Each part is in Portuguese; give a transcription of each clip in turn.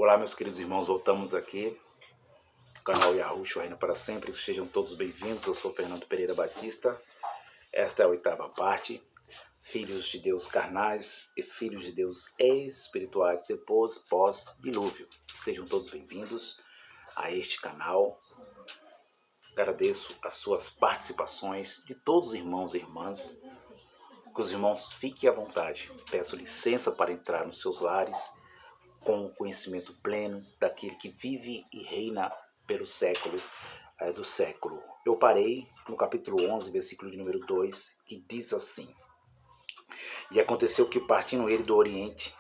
Olá, meus queridos irmãos, voltamos aqui no canal Yahushua Reina para Sempre. Sejam todos bem-vindos. Eu sou Fernando Pereira Batista. Esta é a 8ª parte. Filhos de Deus carnais e filhos de Deus espirituais depois, pós-dilúvio. Sejam todos bem-vindos a este canal. Agradeço as suas participações de todos os irmãos e irmãs. Que os irmãos fiquem à vontade. Peço licença para entrar nos seus lares com o conhecimento pleno daquele que vive e reina pelo século do século. Eu parei no capítulo 11, versículo de número 2, que diz assim: E aconteceu que, partindo ele do Oriente,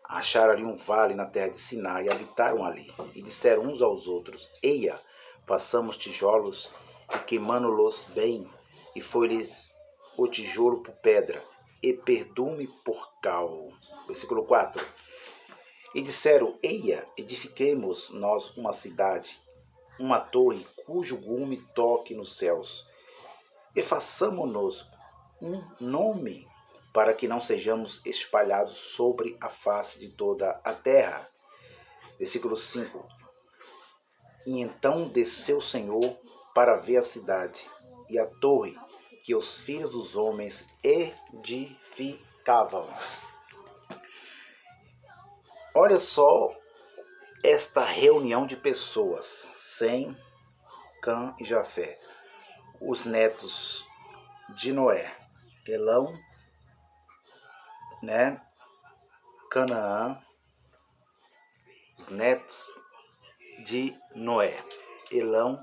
acharam ali um vale na terra de Sinai e habitaram ali. E disseram uns aos outros: Eia, façamos tijolos e queimando-los bem. E foi-lhes o tijolo por pedra e perdume por cal. Versículo 4. E disseram: Eia, edifiquemos nós uma cidade, uma torre, cujo gume toque nos céus, e façamo-nos um nome, para que não sejamos espalhados sobre a face de toda a terra. Versículo 5. E então desceu o Senhor para ver a cidade e a torre que os filhos dos homens edificavam. Olha só esta reunião de pessoas, Sem, Cã e Jafé, os netos de Noé, Elão, Canaã, os netos de Noé, Elão,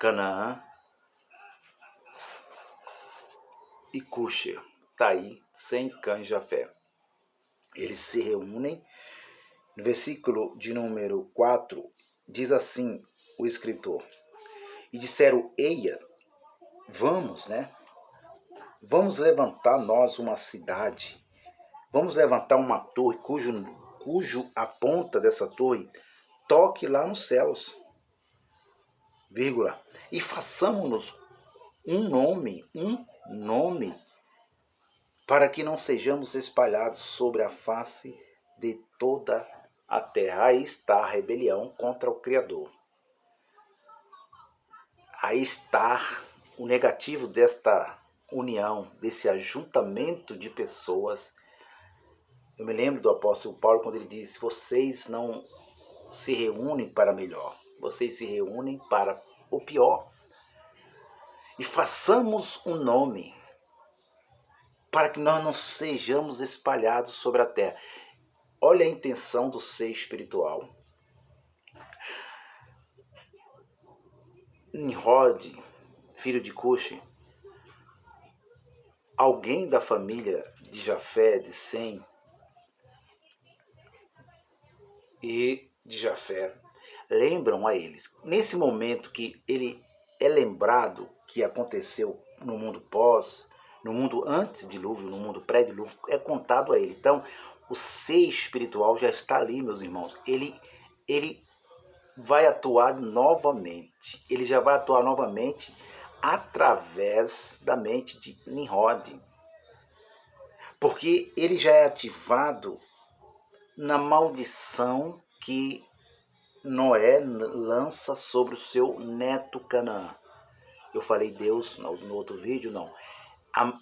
Canaã e Cuxi, tá aí, Sem, Cã e Jafé. Eles se reúnem. No versículo de número 4, diz assim o escritor: E disseram: Eia, vamos Vamos levantar nós uma cidade, vamos levantar uma torre cujo a ponta dessa torre toque lá nos céus, vírgula, e façamos-nos um nome, para que não sejamos espalhados sobre a face de toda a terra. Aí está a rebelião contra o Criador. Aí está o negativo desta união, desse ajuntamento de pessoas. Eu me lembro do apóstolo Paulo quando ele disse: vocês não se reúnem para melhor, vocês se reúnem para o pior. E façamos um nome, para que nós não sejamos espalhados sobre a terra. Olha a intenção do ser espiritual. Nimrod, filho de Cuxi, alguém da família de Jafé, de Sem e de Jafé, lembram a eles. Nesse momento que ele é lembrado que aconteceu no mundo pós, no mundo antes dilúvio, no mundo pré-dilúvio, é contado a ele. Então, o ser espiritual já está ali, meus irmãos. Ele vai atuar novamente. Ele já vai atuar novamente através da mente de Nimrod. Porque ele já é ativado na maldição que Noé lança sobre o seu neto Canaã. Eu falei Deus no outro vídeo, não.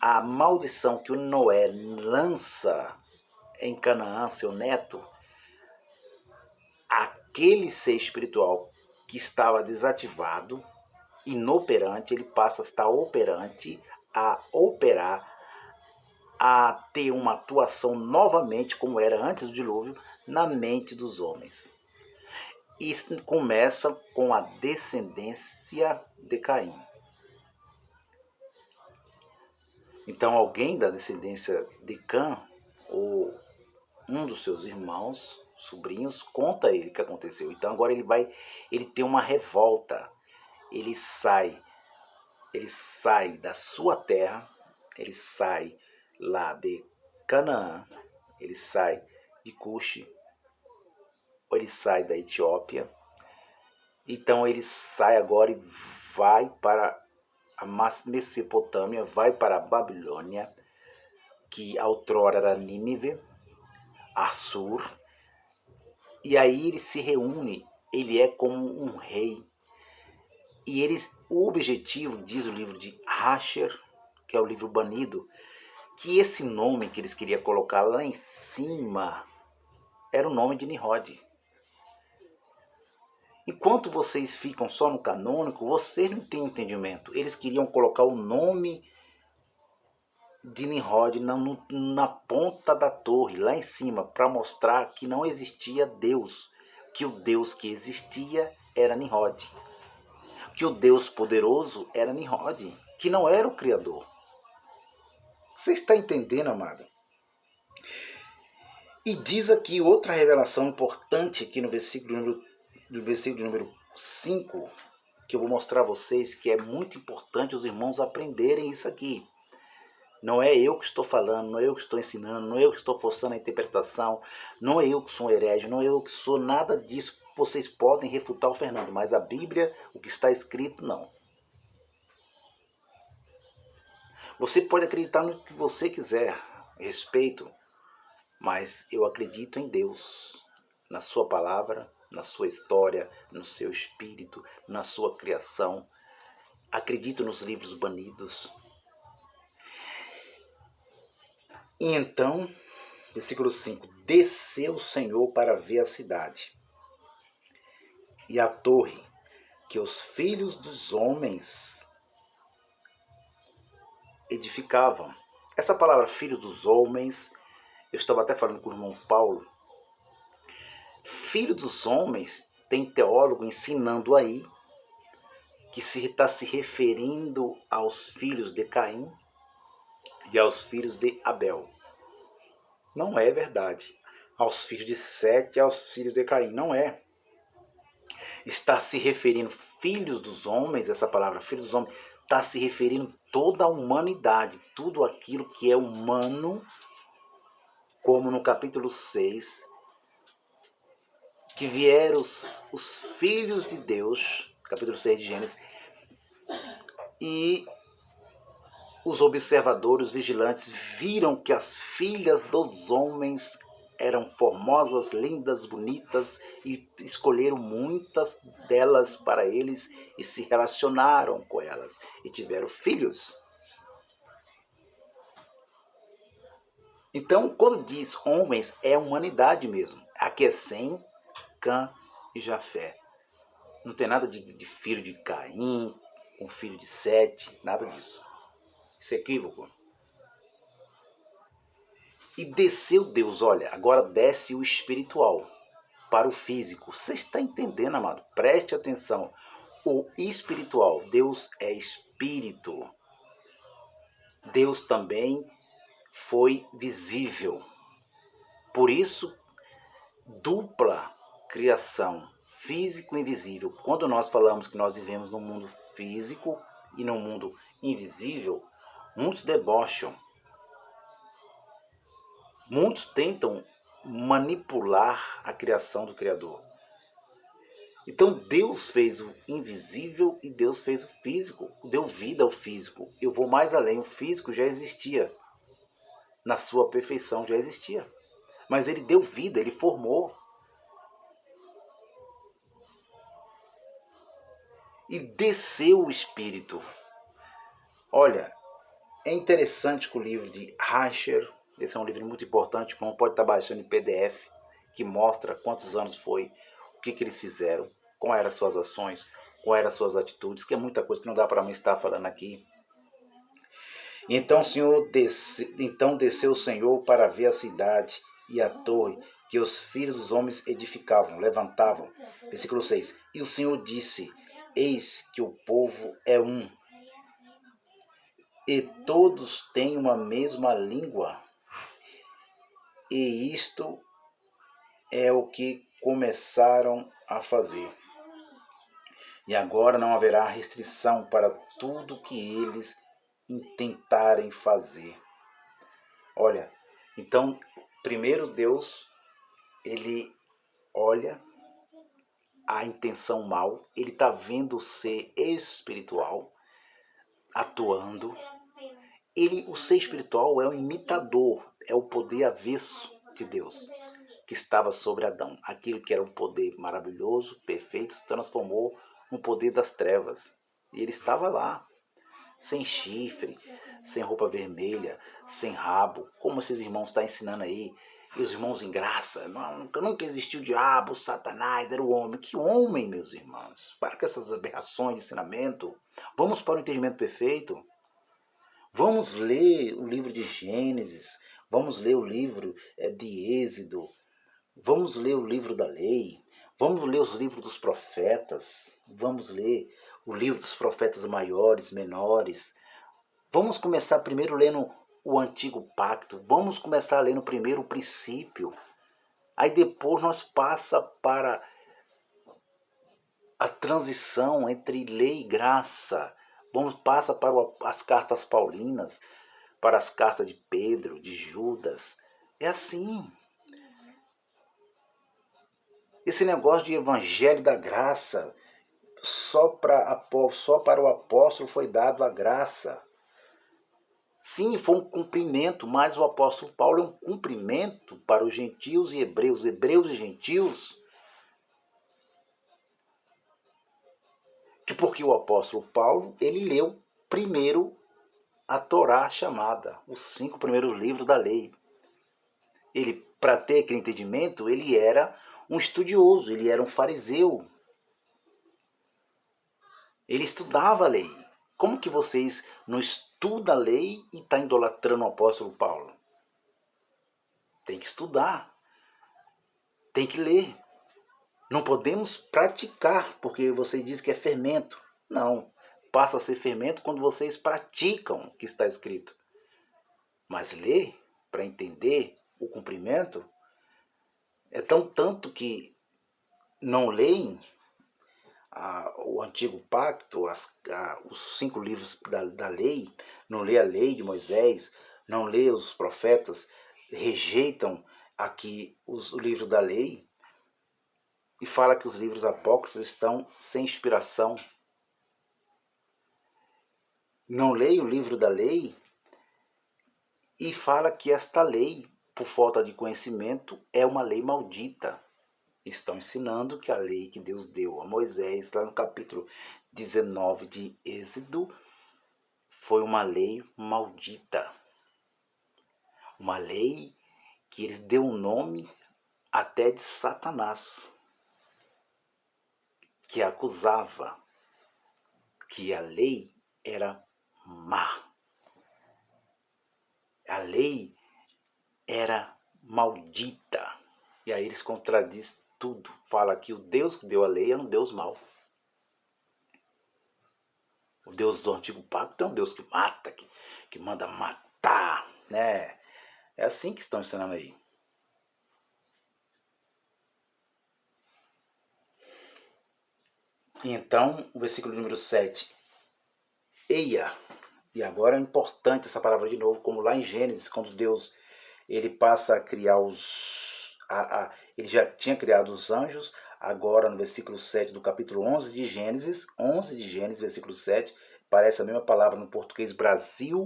A maldição que o Noé lança em Canaã, seu neto, aquele ser espiritual que estava desativado, inoperante, ele passa a estar operante, a operar, a ter uma atuação novamente, como era antes do dilúvio, na mente dos homens. E começa com a descendência de Caim. Então alguém da descendência de Cã, ou um dos seus irmãos, sobrinhos, conta a ele o que aconteceu. Então agora ele tem uma revolta. Ele sai da sua terra, ele sai lá de Canaã, ele sai de Cuxi, ou ele sai da Etiópia. Então ele sai agora e vai para a Mesopotâmia, vai para a Babilônia, que outrora era Nínive, Assur, E aí ele se reúne, ele é como um rei. E o objetivo, diz o livro de Rasher, que é o livro banido, que esse nome que eles queriam colocar lá em cima era o nome de Nimrod. Enquanto vocês ficam só no canônico, vocês não têm entendimento. Eles queriam colocar o nome de Nimrod na ponta da torre, lá em cima, para mostrar que não existia Deus, que o Deus que existia era Nimrod, que o Deus poderoso era Nimrod, que não era o Criador. Você está entendendo, amado? E diz aqui outra revelação importante aqui no versículo número 5, que eu vou mostrar a vocês, que é muito importante os irmãos aprenderem isso aqui. Não é eu que estou falando, não é eu que estou ensinando, não é eu que estou forçando a interpretação, não é eu que sou um herege, não é eu que sou nada disso. Vocês podem refutar o Fernando, mas a Bíblia, o que está escrito, não. Você pode acreditar no que você quiser, respeito, mas eu acredito em Deus, na sua palavra, na sua história, no seu espírito, na sua criação. Acredito nos livros banidos. E então, versículo 5, desceu o Senhor para ver a cidade e a torre que os filhos dos homens edificavam. Essa palavra filho dos homens, eu estava até falando com o irmão Paulo, filho dos homens, tem teólogo ensinando aí que está se referindo aos filhos de Caim e aos filhos de Abel. Não é verdade. Aos filhos de Sete e aos filhos de Caim. Não é. Está se referindo filhos dos homens, essa palavra filhos dos homens, está se referindo toda a humanidade, tudo aquilo que é humano, como no capítulo 6, que vieram os filhos de Deus, capítulo 6 de Gênesis, e os observadores vigilantes viram que as filhas dos homens eram formosas, lindas, bonitas, e escolheram muitas delas para eles e se relacionaram com elas e tiveram filhos. Então, quando diz homens, é a humanidade mesmo. Aqui é Sem, Cã e Jafé. Não tem nada de filho de Caim, com filho de Sete, nada disso. Isso é equívoco. E desceu Deus, olha, agora desce o espiritual para o físico. Você está entendendo, amado? Preste atenção. O espiritual, Deus é espírito. Deus também foi visível. Por isso, dupla criação, físico e invisível. Quando nós falamos que nós vivemos num mundo físico e num mundo invisível, muitos debocham. Muitos tentam manipular a criação do Criador. Então Deus fez o invisível e Deus fez o físico, deu vida ao físico. Eu vou mais além, o físico já existia, na sua perfeição já existia. Mas ele deu vida, ele formou. E desceu o Espírito. Olha, é interessante que o livro de Rasher, esse é um livro muito importante, como pode estar baixando em PDF, que mostra quantos anos foi, o que eles fizeram, quais eram as suas ações, quais eram as suas atitudes, que é muita coisa que não dá para mim estar falando aqui. Então desceu o Senhor para ver a cidade e a torre que os filhos dos homens edificavam, levantavam. Versículo 6. E o Senhor disse, eis que o povo é um, e todos têm uma mesma língua. E isto é o que começaram a fazer. E agora não haverá restrição para tudo que eles intentarem fazer. Olha, então, primeiro Deus, ele olha a intenção mal, ele está vendo o ser espiritual atuando. O ser espiritual é um imitador, é o poder avesso de Deus, que estava sobre Adão. Aquilo que era um poder maravilhoso, perfeito, se transformou no poder das trevas. E ele estava lá, sem chifre, sem roupa vermelha, sem rabo, como esses irmãos estão ensinando aí. E os irmãos em graça, nunca existiu o diabo, Satanás, era o homem. Que homem, meus irmãos? Para com essas aberrações de ensinamento. Vamos para o entendimento perfeito. Vamos ler o livro de Gênesis, vamos ler o livro de Êxodo, vamos ler o livro da lei, vamos ler os livros dos profetas, vamos ler o livro dos profetas maiores, menores. Vamos começar primeiro lendo o Antigo Pacto, vamos começar lendo primeiro o princípio. Aí depois nós passa para a transição entre lei e graça. Passa para as cartas paulinas, para as cartas de Pedro, de Judas. É assim. Esse negócio de evangelho da graça, só para o apóstolo foi dado a graça. Sim, foi um cumprimento, mas o apóstolo Paulo é um cumprimento para os gentios e hebreus, hebreus e gentios. Porque o apóstolo Paulo, ele leu primeiro a Torá chamada, os 5 primeiros livros da lei. Ele, para ter aquele entendimento, ele era um estudioso, ele era um fariseu. Ele estudava a lei. Como que vocês não estudam a lei e estão idolatrando o apóstolo Paulo? Tem que estudar. Tem que ler. Não podemos praticar, porque você diz que é fermento. Não. Passa a ser fermento quando vocês praticam o que está escrito. Mas ler, para entender o cumprimento, é tanto que não leem o Antigo Pacto, os 5 livros da lei, não lê a lei de Moisés, não lê os profetas, rejeitam aqui o livro da lei e fala que os livros apócrifos estão sem inspiração. Não lê o livro da lei e fala que esta lei, por falta de conhecimento, é uma lei maldita. Estão ensinando que a lei que Deus deu a Moisés, lá no capítulo 19 de Êxodo, foi uma lei maldita. Uma lei que eles deu um nome até de Satanás, que acusava que a lei era má. A lei era maldita. E aí eles contradizem tudo. Fala que o Deus que deu a lei é um Deus mau. O Deus do Antigo Pacto é um Deus que mata, que manda matar, né? É assim que estão ensinando aí. Então, o versículo número 7. Eia, e agora é importante essa palavra de novo, como lá em Gênesis, quando Deus ele passa a criar ele já tinha criado os anjos, agora no versículo 7 do capítulo 11 de Gênesis, versículo 7, parece a mesma palavra no português Brasil,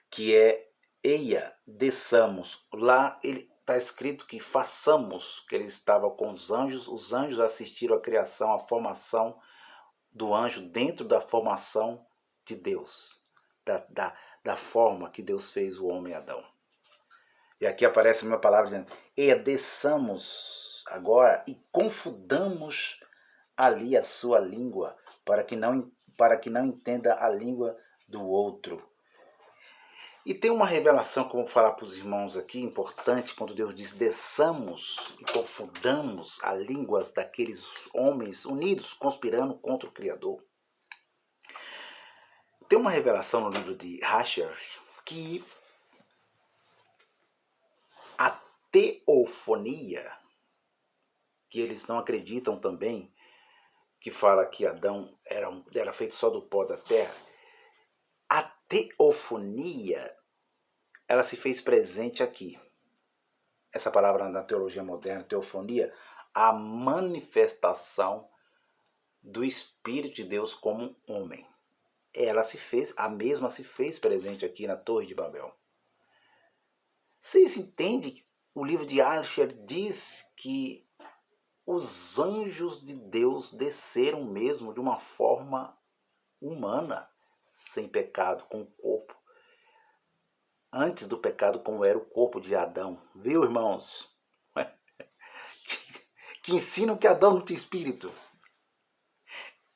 que é eia, desçamos. Lá ele está escrito que façamos, que ele estava com os anjos assistiram à criação, à formação do anjo dentro da formação de Deus, da forma que Deus fez o homem Adão. E aqui aparece a minha palavra dizendo, eia, desçamos agora e confundamos ali a sua língua, para que não entenda a língua do outro. E tem uma revelação que eu vou falar para os irmãos aqui, importante, quando Deus diz, desçamos e confundamos as línguas daqueles homens unidos, conspirando contra o Criador. Tem uma revelação no livro de Rasher que a teofonia, que eles não acreditam também, que fala que Adão era feito só do pó da terra, a teofonia, ela se fez presente aqui. Essa palavra na teologia moderna, teofonia, a manifestação do Espírito de Deus como homem. A mesma se fez presente aqui na Torre de Babel. Vocês entendem o livro de Asher diz que os anjos de Deus desceram mesmo de uma forma humana, sem pecado, com o corpo. Antes do pecado, como era o corpo de Adão. Viu, irmãos? Que ensinam que Adão não tinha espírito.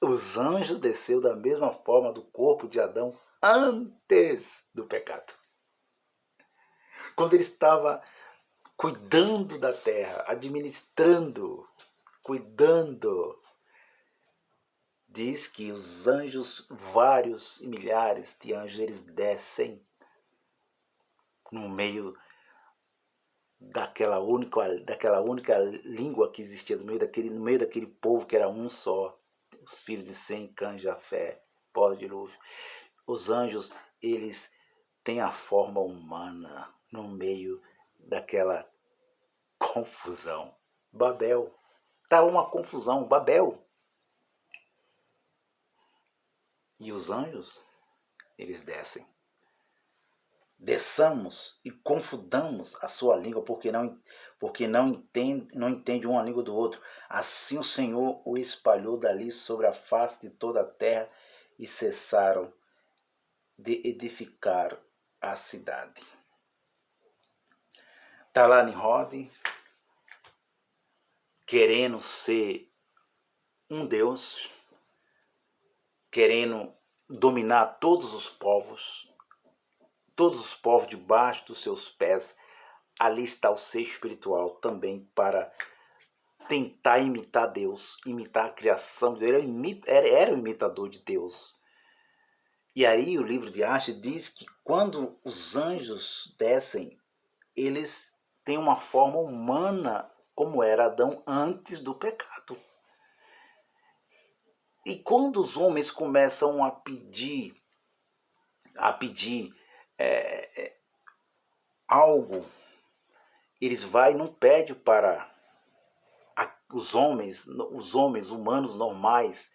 Os anjos desceram da mesma forma do corpo de Adão antes do pecado. Quando ele estava cuidando da terra, administrando, cuidando, diz que os anjos, vários e milhares de anjos, eles descem no meio daquela única língua que existia, no meio daquele povo que era um só, os filhos de Sem, Cã, Jafé, pós-dilúvio. Os anjos, eles têm a forma humana no meio daquela confusão. Babel. Estava uma confusão, Babel. E os anjos, eles descem. Desçamos e confundamos a sua língua, porque não entende uma língua do outro. Assim o Senhor o espalhou dali sobre a face de toda a terra, e cessaram de edificar a cidade. Está lá Nimrod, querendo ser um Deus, querendo dominar todos os povos debaixo dos seus pés. Ali está o ser espiritual também para tentar imitar Deus, imitar a criação de Deus. Ele era o imitador de Deus. E aí o livro de Asher diz que quando os anjos descem, eles têm uma forma humana, como era Adão antes do pecado. E quando os homens começam a pedir algo, eles não pedem para os homens humanos normais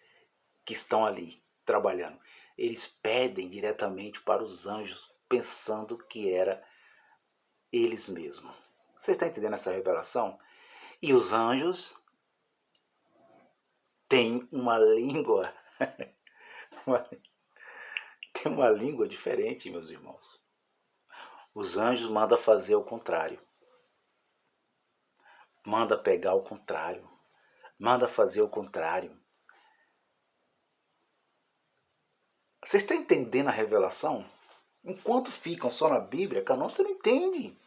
que estão ali trabalhando. Eles pedem diretamente para os anjos, pensando que era eles mesmos. Você está entendendo essa revelação? E os anjos têm uma língua tem uma língua diferente, meus irmãos. Os anjos mandam fazer o contrário. Manda pegar o contrário. Manda fazer o contrário. Você está entendendo a revelação? Enquanto ficam só na Bíblia, Canon, você não entende.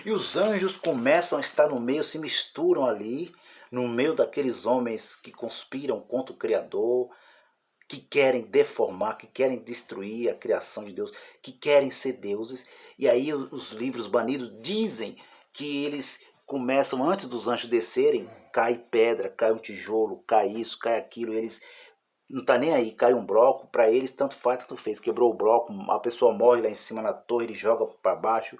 E os anjos começam a estar no meio, se misturam ali, no meio daqueles homens que conspiram contra o Criador, que querem deformar, que querem destruir a criação de Deus, que querem ser deuses. E aí os livros banidos dizem que eles começam, antes dos anjos descerem, cai pedra, cai um tijolo, cai isso, cai aquilo, eles não tá nem aí, cai um bloco, para eles tanto faz, tanto fez. Quebrou o bloco, a pessoa morre lá em cima na torre, ele joga para baixo.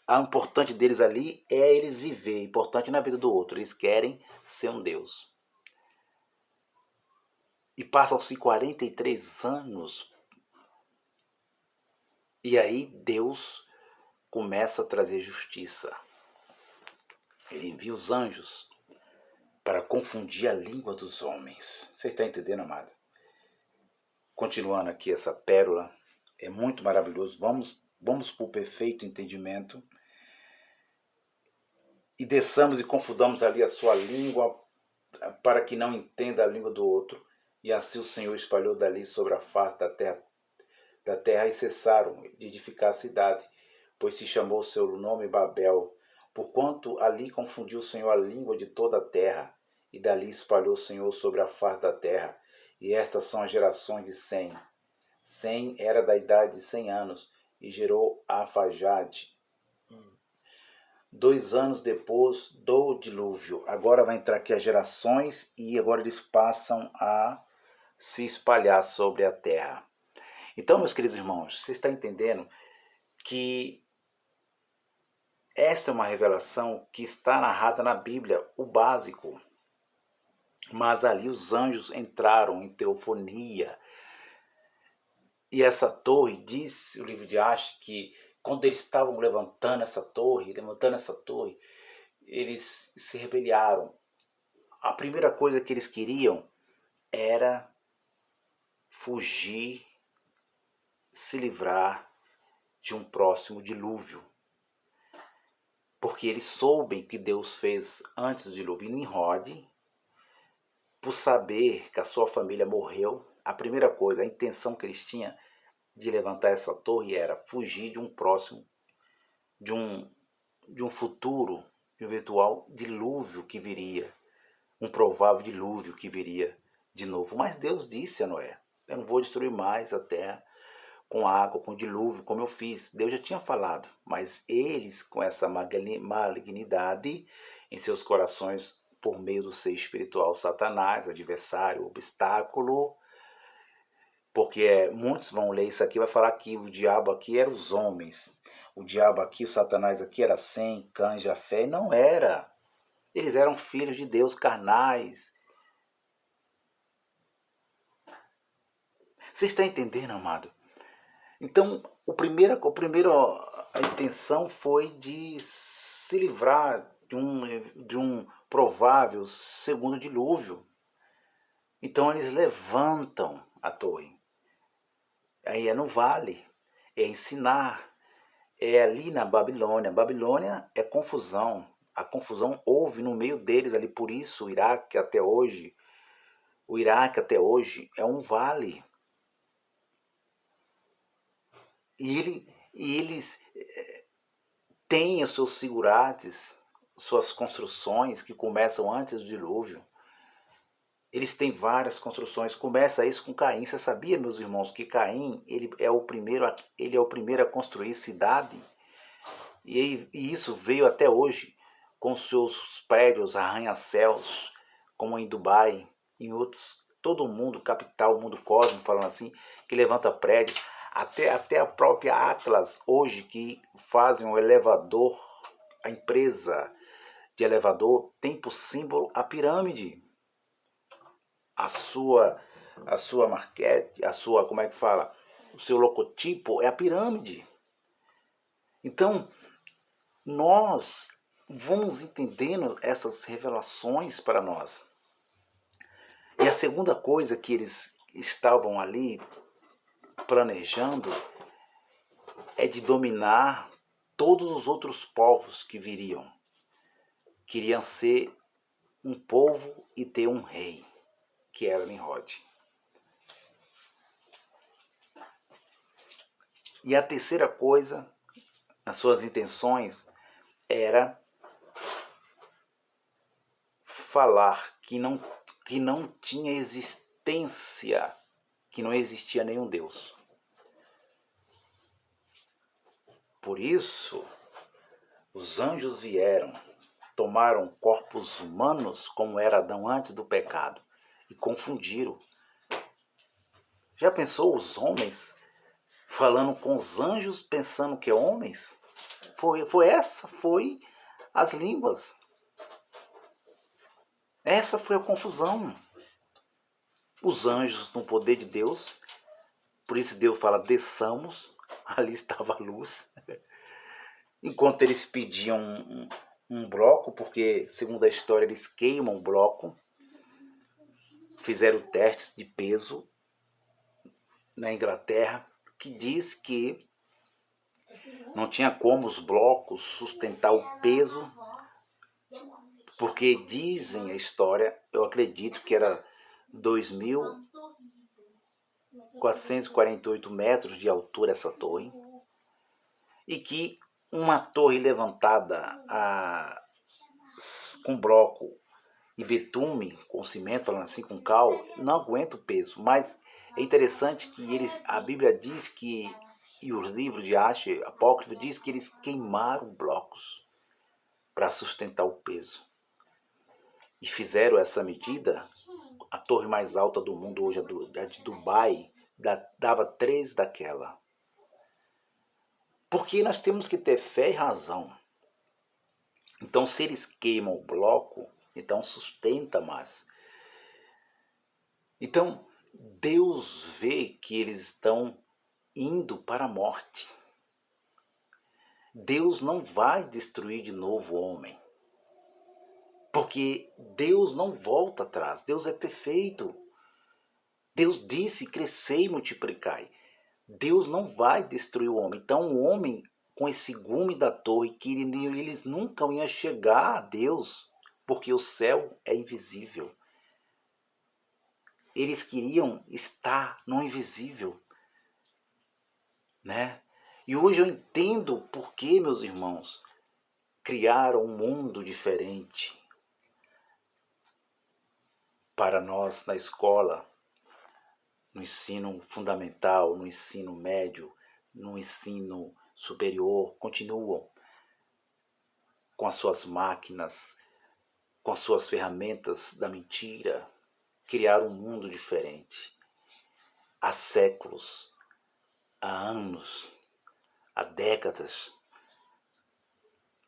O importante deles ali é eles viver, importante na vida do outro. Eles querem ser um Deus. E passam-se 43 anos. E aí Deus começa a trazer justiça. Ele envia os anjos para confundir a língua dos homens. Você está entendendo, amado? Continuando aqui essa pérola, é muito maravilhoso. Vamos para o perfeito entendimento. E desçamos e confundamos ali a sua língua, para que não entenda a língua do outro. E assim o Senhor espalhou dali sobre a face da terra, e cessaram de edificar a cidade, pois se chamou o seu nome Babel, porquanto ali confundiu o Senhor a língua de toda a terra, e dali espalhou o Senhor sobre a face da terra. E estas são as gerações de Sem. Sem era da idade de 100 anos, e gerou Arfaxade. 2 anos depois do dilúvio. Agora vai entrar aqui as gerações, e agora eles passam a se espalhar sobre a terra. Então, meus queridos irmãos, você está entendendo que esta é uma revelação que está narrada na Bíblia, o básico. Mas ali os anjos entraram em teofonia. E essa torre, diz o livro de Asher, que quando eles estavam levantando essa torre, eles se rebelaram. A primeira coisa que eles queriam era fugir, se livrar de um próximo dilúvio. Porque eles soubem que Deus fez antes do dilúvio. Nimrod, por saber que a sua família morreu, a primeira coisa, a intenção que eles tinham de levantar essa torre era fugir de um próximo, de um futuro, de um eventual dilúvio que viria, um provável dilúvio que viria de novo. Mas Deus disse a Noé: eu não vou destruir mais a terra com água, com dilúvio, como eu fiz. Deus já tinha falado, mas eles, com essa malignidade em seus corações, por meio do ser espiritual Satanás, adversário, obstáculo, porque muitos vão ler isso aqui e vai falar que o diabo aqui era os homens, o diabo aqui, o Satanás aqui era Sem, Cã, Jafé, e não era. Eles eram filhos de Deus carnais. Você está entendendo, amado? Então, a intenção foi de se livrar de um provável segundo dilúvio. Então, eles levantam a torre. Aí é no vale, é ensinar, é ali na Babilônia. Babilônia é confusão. A confusão houve no meio deles ali, por isso o Iraque até hoje é um vale. E eles têm os seus sigurates, suas construções que começam antes do dilúvio. Eles têm várias construções. Começa isso com Caim. Você sabia, meus irmãos, que Caim ele é o primeiro a construir cidade? E isso veio até hoje com seus prédios, arranha-céus, como em Dubai, em outros, todo o mundo, capital, o mundo cósmico, falando assim, que levanta prédios. Até a própria Atlas, hoje, que fazem um elevador, a empresa de elevador tem por símbolo a pirâmide. A sua marquete, como é que fala? O seu logotipo é a pirâmide. Então, nós vamos entendendo essas revelações para nós. E a segunda coisa que eles estavam ali planejando é de dominar todos os outros povos que viriam. Queriam ser um povo e ter um rei, que era Nimrod. E a terceira coisa, nas suas intenções, era falar que não tinha existência, que não existia nenhum Deus. Por isso, os anjos vieram, tomaram corpos humanos, como era Adão antes do pecado, e confundiram. Já pensou os homens falando com os anjos, pensando que é homens? Foi as línguas. Essa foi a confusão. Os anjos no poder de Deus, por isso Deus fala, desçamos, ali estava a luz. Enquanto eles pediam um bloco, porque segundo a história eles queimam o bloco, fizeram testes de peso na Inglaterra, que diz que não tinha como os blocos sustentar o peso, porque dizem a história, eu acredito que era 2.448 metros de altura essa torre, e que uma torre levantada com bloco e betume, com cimento, falando assim, com cal, não aguenta o peso. Mas é interessante que a Bíblia diz que, e os livros de Ache, apócrifo, diz que eles queimaram blocos para sustentar o peso. E fizeram essa medida. A torre mais alta do mundo hoje, a de Dubai, dava 3 daquela. Porque nós temos que ter fé e razão. Então, se eles queimam o bloco, então sustenta mais. Então, Deus vê que eles estão indo para a morte. Deus não vai destruir de novo o homem. Porque Deus não volta atrás. Deus é perfeito. Deus disse, crescei e multiplicai. Deus não vai destruir o homem. Então o homem, com esse gume da torre, que eles nunca iam chegar a Deus, porque o céu é invisível. Eles queriam estar no invisível, né? E hoje eu entendo por que, meus irmãos, criaram um mundo diferente para nós na escola, no ensino fundamental, no ensino médio, no ensino superior, continuam com as suas máquinas, com as suas ferramentas da mentira, criaram um mundo diferente. Há séculos, há anos, há décadas,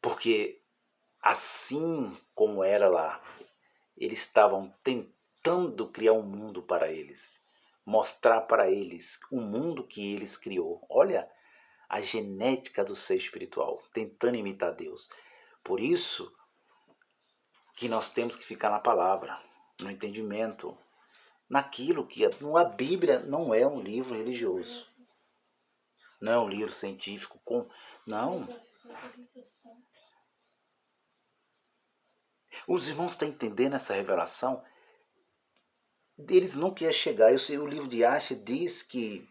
porque assim como era lá, eles estavam tentando criar um mundo para eles, mostrar para eles o mundo que eles criou. Olha a genética do ser espiritual, tentando imitar Deus. Por isso que nós temos que ficar na palavra, no entendimento, naquilo que a Bíblia não é um livro religioso, não é um livro científico, não. Os irmãos estão entendendo essa revelação? Eles não querem chegar. O livro de Asher diz que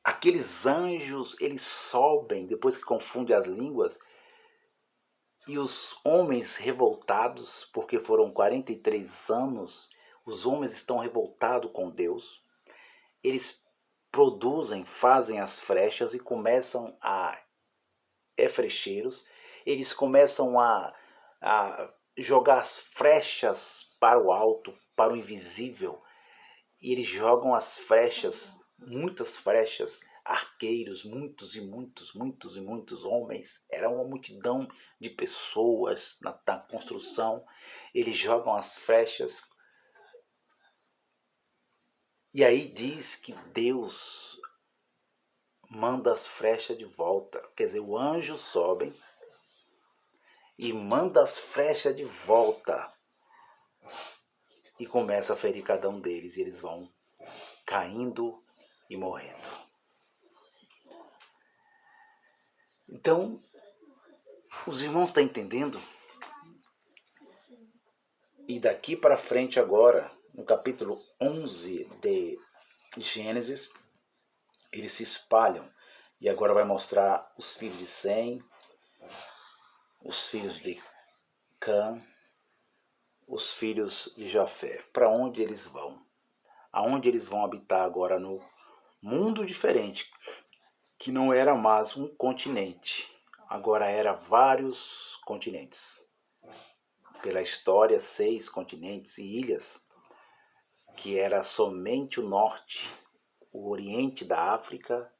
aqueles anjos, eles sobem, depois que confundem as línguas, e os homens revoltados, porque foram 43 anos, os homens estão revoltados com Deus, eles produzem, fazem as flechas e começam frecheiros, eles começam a jogar as flechas para o alto, para o invisível, e eles jogam as flechas, muitas flechas, arqueiros, muitos e muitos homens, era uma multidão de pessoas na construção, eles jogam as flechas, e aí diz que Deus manda as flechas de volta, quer dizer, o anjo sobe e manda as flechas de volta e começa a ferir cada um deles, e eles vão caindo e morrendo. Então, os irmãos estão entendendo? E daqui para frente agora, no capítulo 11 de Gênesis, eles se espalham. E agora vai mostrar os filhos de Sem, os filhos de Cã, os filhos de Jafé. Para onde eles vão? Aonde eles vão habitar agora no mundo diferente, que não era mais um continente, agora era vários continentes. Pela história, 6 continentes e ilhas, que era somente o norte, o oriente da África,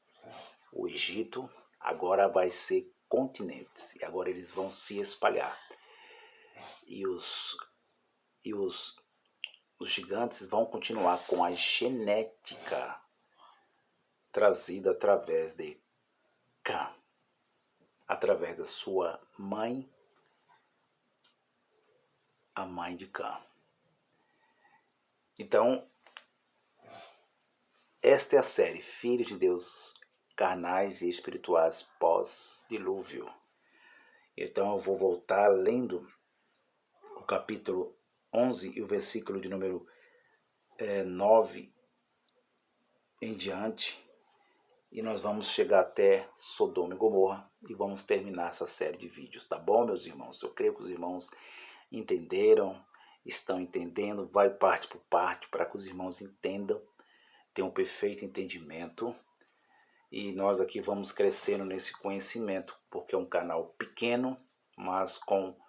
o Egito, agora vai ser continentes, e agora eles vão se espalhar. E os gigantes vão continuar com a genética trazida através de Cã, através da sua mãe, a mãe de Cã. Então, esta é a série Filhos de Deus Carnais e Espirituais pós-dilúvio. Então eu vou voltar lendo o capítulo 11 e o versículo de número 9 em diante, e nós vamos chegar até Sodoma e Gomorra e vamos terminar essa série de vídeos, tá bom, meus irmãos? Eu creio que os irmãos entenderam, estão entendendo, vai parte por parte para que os irmãos entendam, tenham um perfeito entendimento, e nós aqui vamos crescendo nesse conhecimento, porque é um canal pequeno, mas com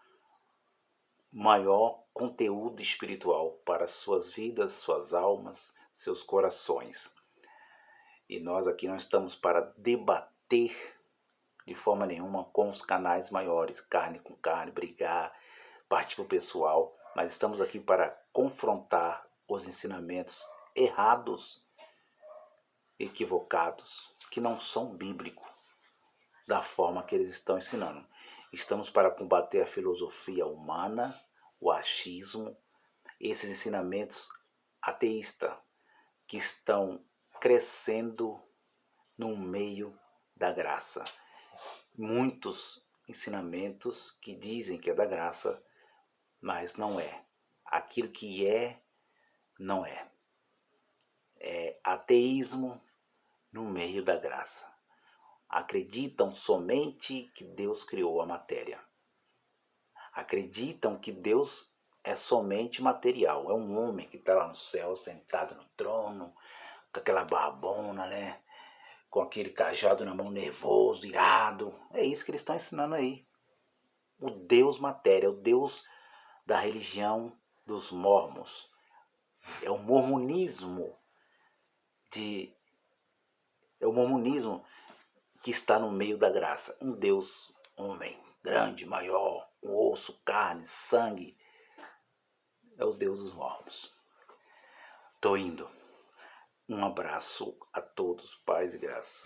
maior conteúdo espiritual para suas vidas, suas almas, seus corações. E nós aqui não estamos para debater de forma nenhuma com os canais maiores, carne com carne, brigar, partir para o pessoal, mas estamos aqui para confrontar os ensinamentos errados, equivocados, que não são bíblicos. da forma que eles estão ensinando. Estamos para combater a filosofia humana, o achismo, esses ensinamentos ateístas que estão crescendo no meio da graça. Muitos ensinamentos que dizem que é da graça, mas não é. Aquilo que é, não é. É ateísmo no meio da graça. Acreditam somente que Deus criou a matéria. Acreditam que Deus é somente material. É um homem que está lá no céu, sentado no trono, com aquela barbona, né? Com aquele cajado na mão, nervoso, irado. É isso que eles estão ensinando aí. O Deus matéria, o Deus da religião dos mormons. É o mormonismo é o mormonismo que está no meio da graça. Um Deus homem, grande, maior, com osso, carne, sangue. É o Deus dos mormons. Tô indo. Um abraço a todos, paz e graça.